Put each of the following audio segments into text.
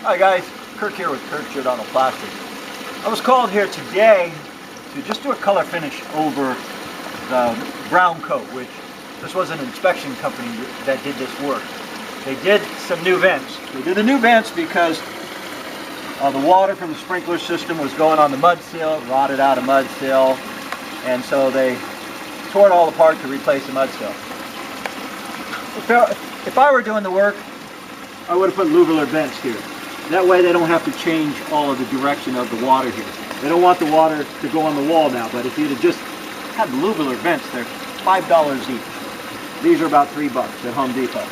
Hi guys, Kirk here with Kirk Giordano Plastering. I was called here today to just do a color finish over the brown coat, which this was an inspection company that did this work. They did some new vents. They did the new vents because the water from the sprinkler system was going on the mud seal, rotted out a mud seal, and so they tore it all apart to replace the mud seal. If I were doing the work, I would have put louvre vents here. That way they don't have to change all of the direction of the water here. They don't want the water to go on the wall now, but if you'd have just had louvre vents, they're $5 each. These are about $3 at Home Depot.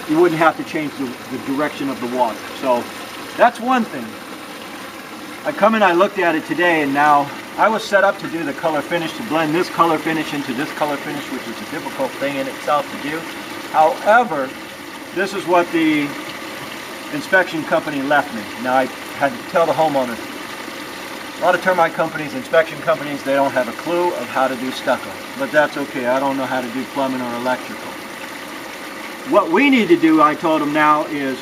You wouldn't have to change the direction of the water. So that's one thing. I come in, I looked at it today, and now I was set up to do the color finish, to blend this color finish into this color finish, which is a difficult thing in itself to do. However, this is what the inspection company left me. Now I had to tell the homeowner. A lot of termite companies, inspection companies, they don't have a clue of how to do stucco. But that's okay, I don't know how to do plumbing or electrical. What we need to do, I told them now, is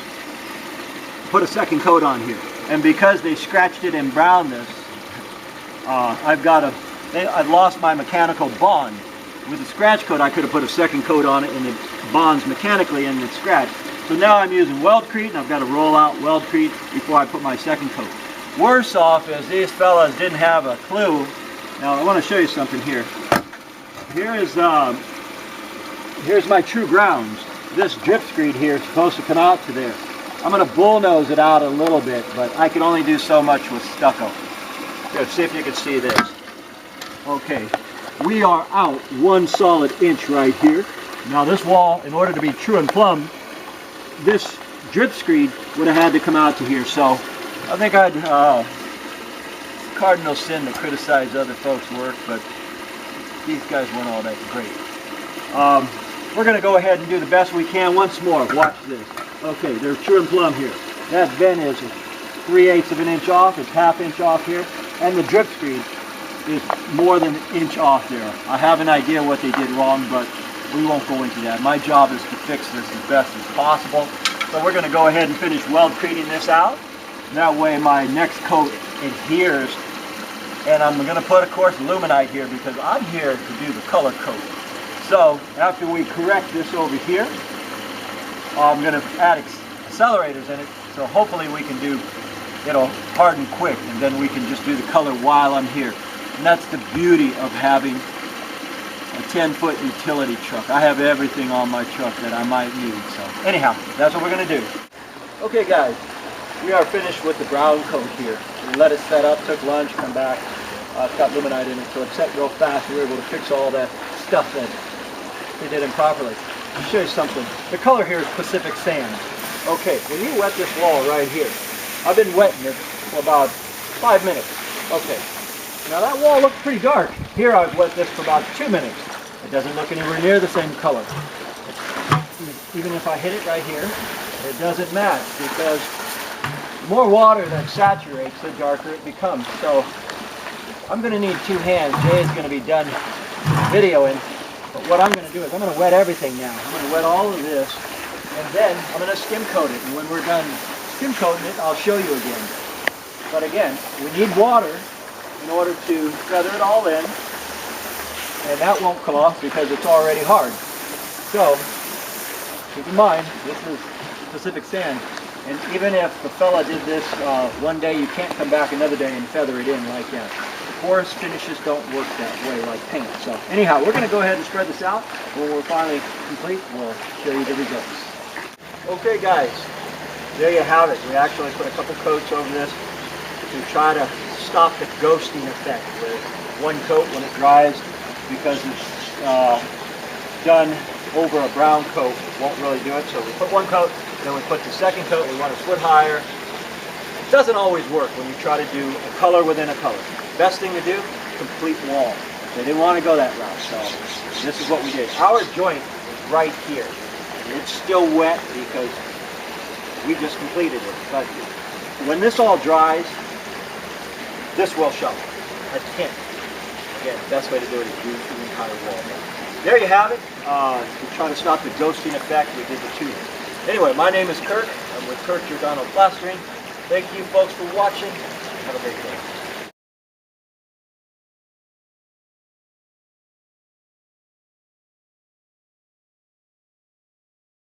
put a second coat on here. And because they scratched it and browned this, I've lost my mechanical bond. With the scratch coat, I could have put a second coat on it and it bonds mechanically and it's scratched. So now I'm using Weldcrete, and I've got to roll out Weldcrete before I put my second coat. Worse off is these fellas didn't have a clue. Now I want to show you something here. Here's my true grounds. This drip screed here is supposed to come out to there. I'm going to bullnose it out a little bit, but I can only do so much with stucco. Here, see if you can see this. Okay, we are out 1 solid inch right here. Now this wall, in order to be true and plumb, this drip screed would have had to come out to here. So I think I'd cardinal sin to criticize other folks' work, but these guys weren't all that great. We're going to go ahead and do the best we can once more. Watch this. Okay, they're true and plumb here. That vent is 3/8 of an inch off. It's 1/2 inch off here. And the drip screed is more than an inch off there. I have an idea what they did wrong, but we won't go into that. My job is to fix this as best as possible. So we're going to go ahead and finish Weldcreting this out. That way my next coat adheres. And I'm going to put, of course, luminite here because I'm here to do the color coat. So after we correct this over here, I'm going to add accelerators in it. So hopefully we can do, it'll harden quick, and then we can just do the color while I'm here. And that's the beauty of having a 10-foot utility truck. I have everything on my truck that I might need. So anyhow, that's what we're going to do. Okay guys, we are finished with the brown coat here. We let it set up, took lunch, come back. It's got luminite in it, so it set real fast. We were able to fix all that stuff that we did improperly. I'll show you something. The color here is Pacific Sand. Okay, when you wet this wall right here, I've been wetting it for about 5 minutes. Okay. Now that wall looked pretty dark. Here I've wet this for about 2 minutes. It doesn't look anywhere near the same color. Even if I hit it right here, it doesn't match because the more water that saturates, the darker it becomes. So I'm going to need 2 hands. Jay is going to be done videoing. But what I'm going to do is I'm going to wet everything now. I'm going to wet all of this, and then I'm going to skim coat it. And when we're done skim coating it, I'll show you again. But again, we need water in order to feather it all in, and that won't come off because it's already hard. So keep in mind, this is Pacific Sand, and even if the fella did this one day, you can't come back another day and feather it in like that. Porous finishes don't work that way like paint. So anyhow, we're going to go ahead and spread this out. When we're finally complete, we'll show you the results. Okay guys, there you have it. We actually put a couple coats over this to try to stop the ghosting effect with one coat when it dries, because it's done over a brown coat, it won't really do it. So we put one coat, then we put the second coat. We want a foot higher. It doesn't always work when you try to do a color within a color. Best thing to do, complete wall. They didn't want to go that route, so this is what we did. Our joint is right here. It's still wet because we just completed it. But when this all dries, this will show. A tint. Again, the best way to do it is use the entire wall. There you have it. To try to stop the ghosting effect, we did the tube. Anyway, my name is Kirk. I'm with Kirk Giordano Plastering. Thank you folks for watching. Have a great day.